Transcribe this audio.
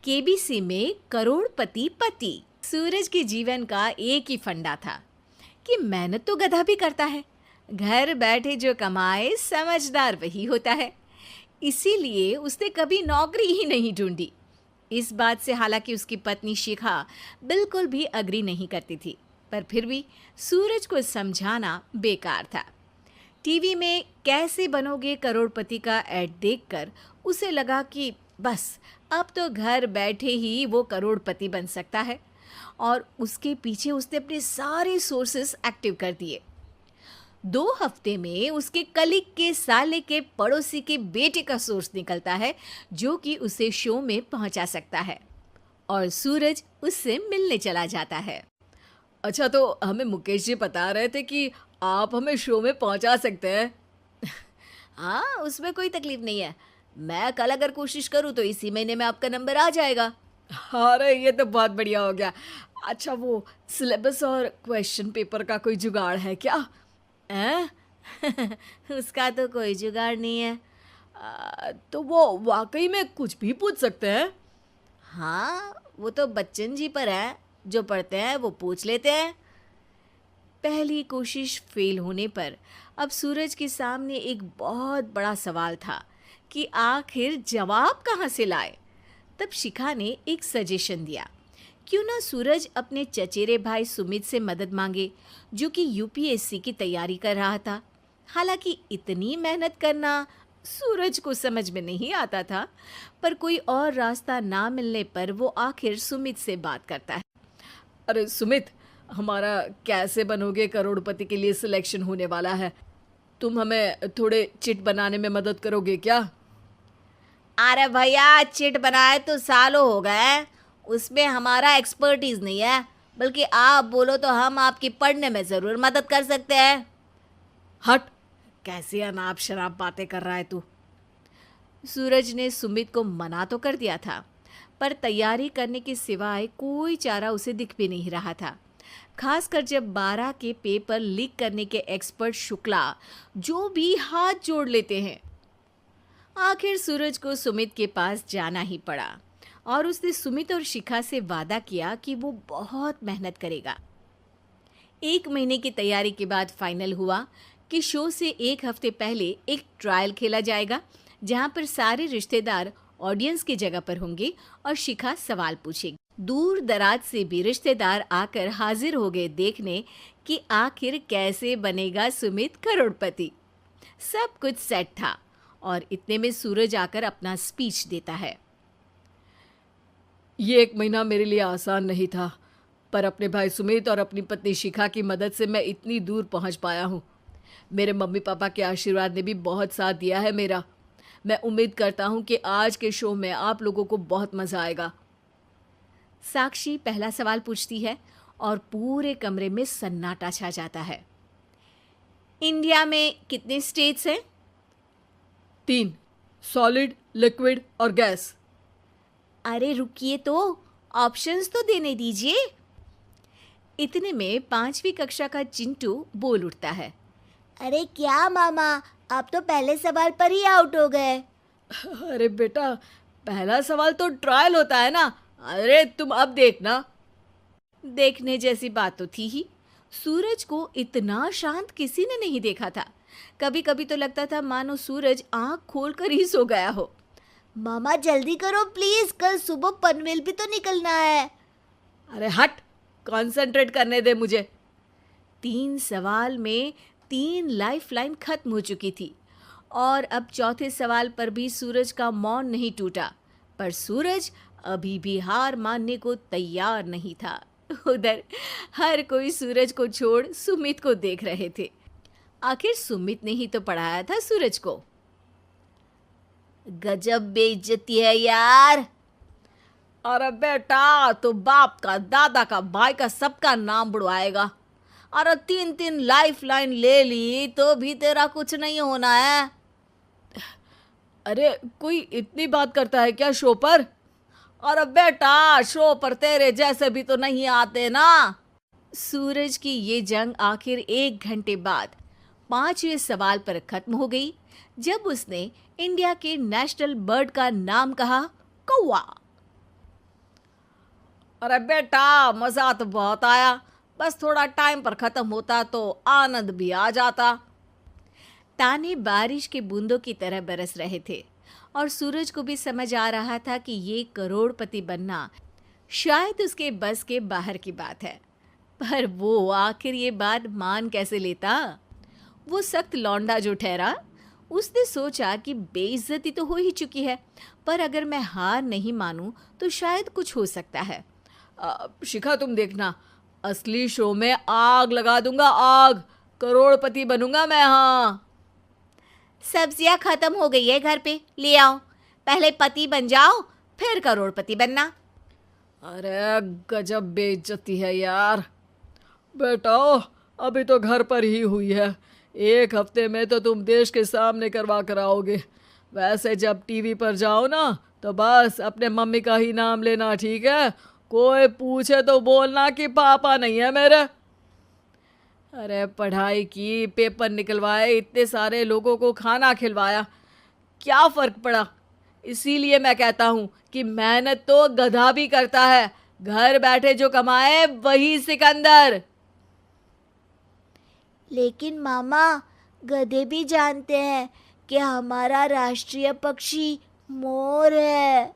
KBC में करोड़पति पति। सूरज के जीवन का एक ही फंडा था कि मेहनत तो गधा भी करता है, घर बैठे जो कमाए समझदार वही होता है। इसीलिए उसने कभी नौकरी ही नहीं ढूंढी। इस बात से हालांकि उसकी पत्नी शिखा बिल्कुल भी अग्री नहीं करती थी, पर फिर भी सूरज को समझाना बेकार था। टीवी में कैसे बनोगे करोड़पति का ऐड देखकर उसे लगा कि बस अब तो घर बैठे ही वो करोड़पति बन सकता है, और उसके पीछे उसने अपने सारे सोर्सेस एक्टिव कर दिए। 2 हफ्ते में उसके कलीग के साले के पड़ोसी के बेटे का सोर्स निकलता है जो कि उसे शो में पहुंचा सकता है, और सूरज उससे मिलने चला जाता है। अच्छा, तो हमें मुकेश जी बता रहे थे कि आप हमें शो में पहुंचा सकते हैं। हाँ, उसमें कोई तकलीफ नहीं है। मैं कल अगर कोशिश करूँ तो इसी महीने में आपका नंबर आ जाएगा। अरे ये तो बहुत बढ़िया हो गया। अच्छा, वो सिलेबस और क्वेश्चन पेपर का कोई जुगाड़ है क्या? हैं? उसका तो कोई जुगाड़ नहीं है। तो वो वाकई में कुछ भी पूछ सकते हैं? हाँ, वो तो बच्चन जी पर है, जो पढ़ते हैं वो पूछ लेते हैं। पहली कोशिश फेल होने पर अब सूरज के सामने एक बहुत बड़ा सवाल था कि आखिर जवाब कहाँ से लाए। तब शिखा ने एक सजेशन दिया, क्यों ना सूरज अपने चचेरे भाई सुमित से मदद मांगे, जो कि यूपीएससी की तैयारी कर रहा था। हालांकि इतनी मेहनत करना सूरज को समझ में नहीं आता था, पर कोई और रास्ता ना मिलने पर वो आखिर सुमित से बात करता है। अरे सुमित, हमारा कैसे बनोगे करोड़पति के लिए सिलेक्शन होने वाला है। तुम हमें थोड़े चिट बनाने में मदद करोगे क्या? अरे भैया, चिट बनाए तो सालों हो गए, उसमें हमारा एक्सपर्टीज नहीं है, बल्कि आप बोलो तो हम आपकी पढ़ने में ज़रूर मदद कर सकते हैं। हट, कैसी अनाप शराब बातें कर रहा है तू। सूरज ने सुमित को मना तो कर दिया था, पर तैयारी करने के सिवाय कोई चारा उसे दिख भी नहीं रहा था, खासकर जब 12 के पेपर लीक करने के एक्सपर्ट शुक्ला जो भी हाथ जोड़ लेते हैं। आखिर सूरज को सुमित के पास जाना ही पड़ा, और उसने सुमित और शिखा से वादा किया कि वो बहुत मेहनत करेगा। 1 महीने की तैयारी के बाद फाइनल हुआ कि शो से 1 हफ्ते पहले एक ट्रायल खेला जाएगा, जहां पर सारे रिश्तेदार ऑडियंस की जगह पर होंगे और शिखा सवाल पूछेगी। दूर दराज से भी रिश्तेदार आकर हाजिर हो गए देखने कि आखिर कैसे बनेगा सुमित करोड़पति। सब कुछ सेट था, और इतने में सूरज आकर अपना स्पीच देता है। ये 1 महीना मेरे लिए आसान नहीं था, पर अपने भाई सुमित और अपनी पत्नी शिखा की मदद से मैं इतनी दूर पहुंच पाया हूँ। मेरे मम्मी पापा के आशीर्वाद ने भी बहुत साथ दिया है मेरा। मैं उम्मीद करता हूँ कि आज के शो में आप लोगों को बहुत मज़ा आएगा। साक्षी पहला सवाल पूछती है और पूरे कमरे में सन्नाटा छा जाता है। इंडिया में कितने स्टेट्स हैं? 3, सॉलिड, लिक्विड और गैस। अरे रुकिए, तो ऑप्शंस तो देने दीजिए। इतने में 5वीं कक्षा का चिंटू बोल उठता है। अरे क्या मामा, आप तो पहले सवाल पर ही आउट हो गए। अरे बेटा, पहला सवाल तो ट्रायल होता है ना। अरे तुम अब देखना। देखने जैसी बात तो थी ही। सूरज को इतना शांत किसी ने नहीं देखा था। कभी कभी तो लगता था मानो सूरज आंख खोलकर ही सो गया हो। मामा जल्दी करो प्लीज, कल सुबह पनवेल भी तो निकलना है। अरे हट, कंसंट्रेट करने दे मुझे। 3 सवाल में 3 लाइफलाइन खत्म हो चुकी थी, और अब चौथे सवाल पर भी सूरज का मौन नहीं टूटा। पर सूरज अभी भी हार मानने को तैयार नहीं था। उधर हर कोई सूरज को छोड़ सुमित को देख रहे थे। आखिर सुमित ने ही तो पढ़ाया था सूरज को। गजब बेइज्जती है यार। अरे बेटा, तो बाप का, दादा का, भाई का, सबका नाम बुड़वाएगा। अरे 3 लाइफलाइन ले ली तो भी तेरा कुछ नहीं होना है। अरे कोई इतनी बात करता है क्या शो पर? अरे बेटा, शो पर तेरे जैसे भी तो नहीं आते ना। सूरज की ये जंग आखिर 1 घंटे बाद 5वें सवाल पर खत्म हो गई, जब उसने इंडिया के नेशनल बर्ड का नाम कहा, कौवा। अरे बेटा, मजा तो बहुत आया, बस थोड़ा टाइम पर खत्म होता तो आनंद भी आ जाता। ताने बारिश के बूंदों की तरह बरस रहे थे और सूरज को भी समझ आ रहा था कि ये करोड़पति बनना शायद उसके बस के बाहर की बात है। पर वो आखिर ये बात मान कैसे लेता? वो सख्त लौंडा जो ठहरा, उसने सोचा कि बेइज्जती तो हो ही चुकी है, पर अगर मैं हार नहीं मानूं तो शायद कुछ हो सकता है। शिखा, तुम देखना, असली शो में आग लगा दूंगा, आग। करोड़पति बनूंगा मैं। हाँ, सब्जियां खत्म हो गई है घर पे, ले आओ। पहले पति बन जाओ, फिर करोड़पति बनना। अरे गजब बेइज्जती है यार। बेटा, अभी तो घर पर ही हुई है, 1 हफ्ते में तो तुम देश के सामने करवा कर आओगे। वैसे जब टीवी पर जाओ ना, तो बस अपने मम्मी का ही नाम लेना, ठीक है? कोई पूछे तो बोलना कि पापा नहीं है मेरे। अरे पढ़ाई की, पेपर निकलवाए, इतने सारे लोगों को खाना खिलवाया, क्या फ़र्क पड़ा? इसीलिए मैं कहता हूँ कि मेहनत तो गधा भी करता है, घर बैठे जो कमाए वही सिकंदर। लेकिन मामा, गधे भी जानते हैं कि हमारा राष्ट्रीय पक्षी मोर है।